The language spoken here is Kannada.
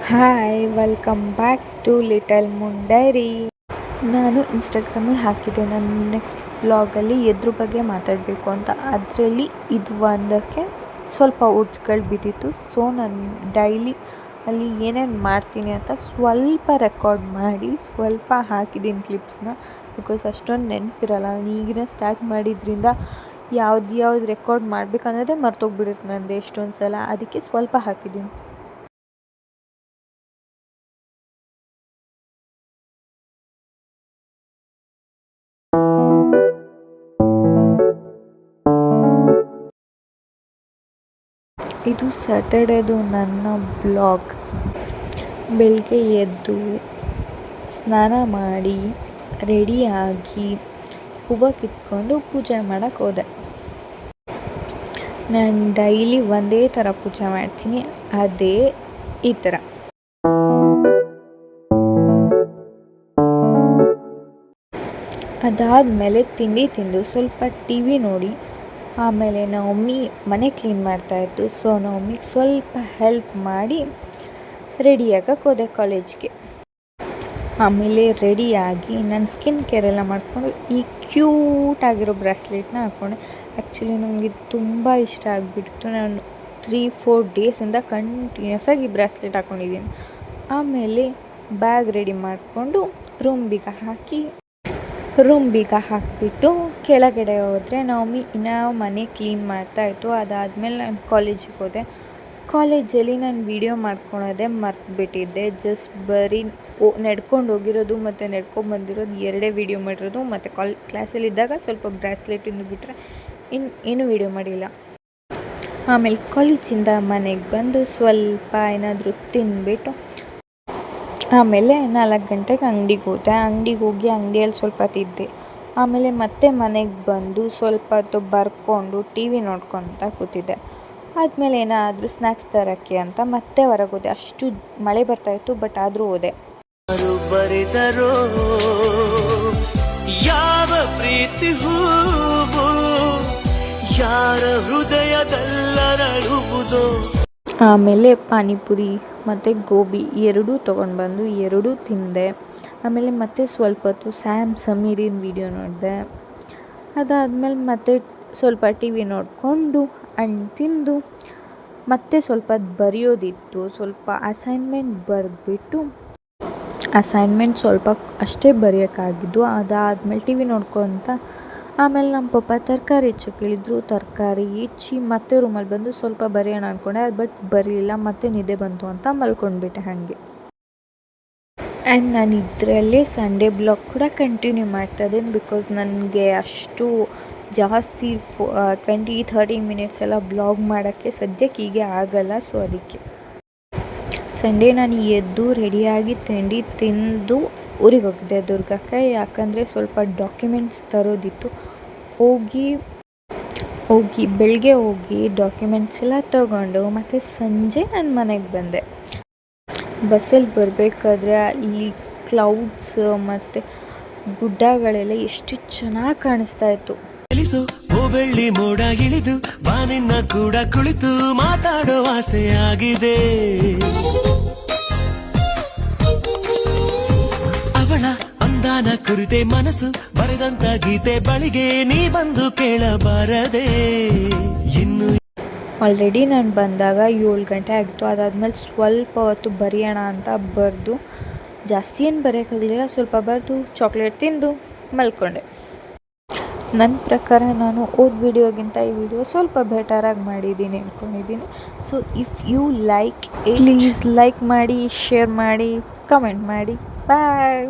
Hi welcome back to little moon diary. ನಾನು ಇನ್ಸ್ಟಾಗ್ರಾಮಲ್ಲಿ ಹಾಕಿದ್ದೆ ನನ್ನ ನೆಕ್ಸ್ಟ್ ಬ್ಲಾಗಲ್ಲಿ ಎದ್ರ ಬಗ್ಗೆ ಮಾತಾಡಬೇಕು ಅಂತ. ಅದರಲ್ಲಿ ಇದು ಒಂದಕ್ಕೆ ಸ್ವಲ್ಪ ಓಟ್ಸ್ಗಳು ಬಿದ್ದಿತ್ತು. ಸೊ ನಾನು ಡೈಲಿ ಅಲ್ಲಿ ಏನೇನು ಮಾಡ್ತೀನಿ ಅಂತ ಸ್ವಲ್ಪ ರೆಕಾರ್ಡ್ ಮಾಡಿ ಸ್ವಲ್ಪ ಹಾಕಿದ್ದೀನಿ ಕ್ಲಿಪ್ಸ್ನ. ಬಿಕಾಸ್ ಅಷ್ಟೊಂದು ನೆನಪಿರಲ್ಲ. ನಾನು ಈಗಿನ ಸ್ಟಾರ್ಟ್ ಮಾಡಿದ್ರಿಂದ ಯಾವ್ದು ರೆಕಾರ್ಡ್ ಮಾಡಬೇಕನ್ನೋದೇ ಮರ್ತೋಗ್ಬಿಡುತ್ತೆ ನಂದು ಎಷ್ಟೊಂದು ಸಲ. ಅದಕ್ಕೆ ಸ್ವಲ್ಪ ಹಾಕಿದ್ದೀನಿ. ಇದು ಸ್ಯಾಟರ್ಡೇದು ನನ್ನ ಬ್ಲಾಗ್. ಬೆಳಗ್ಗೆ ಎದ್ದು ಸ್ನಾನ ಮಾಡಿ ರೆಡಿಯಾಗಿ ಹೂವು ಕಿತ್ಕೊಂಡು ಪೂಜೆ ಮಾಡೋಕ್ಕೆ ಹೋದೆ. ನಾನು ಡೈಲಿ ಒಂದೇ ಥರ ಪೂಜೆ ಮಾಡ್ತೀನಿ, ಅದೇ ಈ ಥರ. ಅದಾದಮೇಲೆ ತಿಂದು ಸ್ವಲ್ಪ ಟಿ ವಿ ನೋಡಿ ಆಮೇಲೆ ನಮ್ಮಮ್ಮಿ ಮನೆ ಕ್ಲೀನ್ ಮಾಡ್ತಾಯಿತ್ತು. ಸೊ ನಮ್ಮಮ್ಮಿಗೆ ಸ್ವಲ್ಪ ಹೆಲ್ಪ್ ಮಾಡಿ ರೆಡಿಯಾಗಕ್ಕೆ ಹೋದೆ ಕಾಲೇಜ್ಗೆ. ಆಮೇಲೆ ರೆಡಿಯಾಗಿ ನನ್ನ ಸ್ಕಿನ್ ಕೇರ್ ಎಲ್ಲ ಮಾಡಿಕೊಂಡು ಈ ಕ್ಯೂಟಾಗಿರೋ ಬ್ರಾಸ್ಲೆಟ್ನ ಹಾಕ್ಕೊಂಡೆ. ಆ್ಯಕ್ಚುಲಿ ನನಗೆ ತುಂಬ ಇಷ್ಟ ಆಗಿಬಿಡ್ತು. ನಾನು 3-4 ಡೇಸಿಂದ ಕಂಟಿನ್ಯೂಸ್ ಆಗಿ ಈ ಬ್ರಾಸ್ಲೆಟ್ ಹಾಕ್ಕೊಂಡಿದ್ದೀನಿ. ಆಮೇಲೆ ಬ್ಯಾಗ್ ರೆಡಿ ಮಾಡಿಕೊಂಡು ರೂಮ್ ಬೀಗ ಹಾಕಿಬಿಟ್ಟು ಕೆಳಗಡೆ ಹೋದರೆ ನಮ್ಮಮ್ಮಿ ಇನ್ನೂ ಮನೆ ಕ್ಲೀನ್ ಮಾಡ್ತಾಯಿತ್ತು. ಅದಾದಮೇಲೆ ನಾನು ಕಾಲೇಜಿಗೆ ಹೋದೆ. ಕಾಲೇಜಲ್ಲಿ ನಾನು ವೀಡಿಯೋ ಮಾಡ್ಕೊಳೋದೇ ಮರ್ತುಬಿಟ್ಟಿದ್ದೆ. ಜಸ್ಟ್ ಬರೀ ನಡ್ಕೊಂಡು ಹೋಗಿರೋದು ಮತ್ತು ನಡ್ಕೊಂಡು ಬಂದಿರೋದು ಎರಡೇ ವೀಡಿಯೋ ಮಾಡಿರೋದು. ಮತ್ತು ಕ್ಲಾಸಲ್ಲಿದ್ದಾಗ ಸ್ವಲ್ಪ ಬ್ರಾಸ್ಲೆಟಿಂದು ಬಿಟ್ಟರೆ ಏನೂ ವೀಡಿಯೋ ಮಾಡಿಲ್ಲ. ಆಮೇಲೆ ಕಾಲೇಜಿಂದ ಮನೆಗೆ ಬಂದು ಸ್ವಲ್ಪ ಏನಾದರೂ ತಿಂದುಬಿಟ್ಟು ಆಮೇಲೆ 4 ಗಂಟೆಗೆ ಅಂಗಡಿಗೆ ಹೋದೆ. ಅಂಗಡಿಗೆ ಹೋಗಿ ಅಂಗಡಿಯಲ್ಲಿ ಸ್ವಲ್ಪ ತಿದ್ದೆ. ಆಮೇಲೆ ಮತ್ತೆ ಮನೆಗೆ ಬಂದು ಸ್ವಲ್ಪ ಹೊತ್ತು ಬರ್ಕೊಂಡು ಟಿ ವಿ ನೋಡ್ಕೊತ ಕೂತಿದ್ದೆ. ಆದಮೇಲೆ ಏನಾದರೂ ಸ್ನ್ಯಾಕ್ಸ್ ತರೋಕ್ಕೆ ಅಂತ ಮತ್ತೆ ಹೊರಗೆ ಹೋದೆ. ಅಷ್ಟು ಮಳೆ ಬರ್ತಾಯಿತ್ತು, ಬಟ್ ಆದರೂ ಹೋದೆ. ಬರೆದರೋ ಯಾವ ಪ್ರೀತಿ ಹೂವು ಯಾರ ಹೃದಯದಲ್ಲರಳುವುದೋ. ಆಮೇಲೆ ಪಾನಿಪುರಿ ಮತ್ತು ಗೋಬಿ ಎರಡೂ ತೊಗೊಂಡು ಬಂದು ಎರಡೂ ತಿಂದೆ. ಆಮೇಲೆ ಮತ್ತೆ ಸ್ವಲ್ಪ ಹೊತ್ತು ಸ್ಯಾಮ್ ಸಮೀರಿನ ವೀಡಿಯೋ ನೋಡಿದೆ. ಅದಾದಮೇಲೆ ಮತ್ತೆ ಸ್ವಲ್ಪ ಟಿ ವಿ ನೋಡಿಕೊಂಡು ಹಣ್ಣು ತಿಂದು ಮತ್ತೆ ಸ್ವಲ್ಪ ಬರೆಯೋದಿತ್ತು. ಸ್ವಲ್ಪ ಅಸೈನ್ಮೆಂಟ್ ಬರೆದ್ಬಿಟ್ಟು ಅಸೈನ್ಮೆಂಟ್ ಸ್ವಲ್ಪ ಅಷ್ಟೇ ಬರೆಯೋಕ್ಕಾಗಿದ್ದು. ಅದಾದಮೇಲೆ ಟಿ ವಿ ನೋಡ್ಕೊತ ಆಮೇಲೆ ನಮ್ಮ ಪಪ್ಪ ತರಕಾರಿ ಹೆಚ್ಚಕ್ಕೆ ಹೇಳಿದ್ರು. ತರಕಾರಿ ಹೆಚ್ಚಿ ಮತ್ತೆ ರೂಮಲ್ಲಿ ಬಂದು ಸ್ವಲ್ಪ ಬರೆಯೋಣ ಅಂದ್ಕೊಂಡೆ, ಬಟ್ ಬರೀಲಿಲ್ಲ. ಮತ್ತೆ ನಿದ್ದೆ ಬಂತು ಅಂತ ಮಲ್ಕೊಂಡ್ಬಿಟ್ಟೆ ಹಾಗೆ. ಆ್ಯಂಡ್ ನಾನು ಇದರಲ್ಲಿ ಸಂಡೇ ಬ್ಲಾಗ್ ಕೂಡ ಕಂಟಿನ್ಯೂ ಮಾಡ್ತಾಯಿದ್ದೀನಿ. ಬಿಕಾಸ್ ನನಗೆ ಅಷ್ಟು ಜಾಸ್ತಿ 20-30 ಮಿನಿಟ್ಸ್ ಎಲ್ಲ ಬ್ಲಾಗ್ ಮಾಡೋಕ್ಕೆ ಸದ್ಯಕ್ಕೆ ಹೀಗೆ ಆಗಲ್ಲ. ಸೊ ಅದಕ್ಕೆ ಸಂಡೇ ನಾನು ಎದ್ದು ರೆಡಿಯಾಗಿ ತಿಂದು ಊರಿಗೆ ಹೋಗಿದ್ದೆ ದುರ್ಗಕ್ಕೆ. ಯಾಕಂದರೆ ಸ್ವಲ್ಪ ಡಾಕ್ಯುಮೆಂಟ್ಸ್ ತರೋದಿತ್ತು. ಬೆಳಗ್ಗೆ ಹೋಗಿ ಡಾಕ್ಯುಮೆಂಟ್ಸ್ ಎಲ್ಲ ತೊಗೊಂಡು ಮತ್ತು ಸಂಜೆ ನಾನು ಮನೆಗೆ ಬಂದೆ. ಬಸ್ಸಲ್ಲಿ ಬರಬೇಕಾದ್ರೆ ಅಲ್ಲಿ ಕ್ಲೌಡ್ಸ್ ಮತ್ತು ಗುಡ್ಡಗಳೆಲ್ಲ ಎಷ್ಟು ಚೆನ್ನಾಗಿ ಕಾಣಿಸ್ತಾ ಇತ್ತು. ಬೆಳ್ಳಿ ಮೋಡ ಇಳಿದು ಬಾನಿನ್ನ ಕೂಡ ಕುಳಿತು ಮಾತಾಡೋ ಆಸೆ ಆಗಿದೆ. ಅವಳ ಅಂದಾನ ಕುರಿತೆ ಮನಸ್ಸು ಬರೆದಂತ ಗೀತೆ ಬಳಿಗೆ ನೀ ಬಂದು ಕೇಳಬಾರದೆ. ಇನ್ನು ಆಲ್ರೆಡಿ ನಾನು ಬಂದಾಗ 7 ಗಂಟೆ ಆಗಿತ್ತು. ಅದಾದಮೇಲೆ ಸ್ವಲ್ಪ ಹೊತ್ತು ಬರೆಯೋಣ ಅಂತ ಬರೆದು ಜಾಸ್ತಿ ಏನು ಬರೆಯೋಕ್ಕಾಗಲಿಲ್ಲ. ಸ್ವಲ್ಪ ಬರೆದು ಚಾಕ್ಲೇಟ್ ತಿಂದು ಮಲ್ಕೊಂಡೆ. ನನ್ನ ಪ್ರಕಾರ ನಾನು ವಿಡಿಯೋಗಿಂತ ಈ ವಿಡಿಯೋ ಸ್ವಲ್ಪ ಬೆಟರಾಗಿ ಮಾಡಿದ್ದೀನಿ ಅಂದ್ಕೊಂಡಿದ್ದೀನಿ. So if you like please like ಮಾಡಿ, ಶೇರ್ ಮಾಡಿ, ಕಮೆಂಟ್ ಮಾಡಿ. ಬಾಯ್.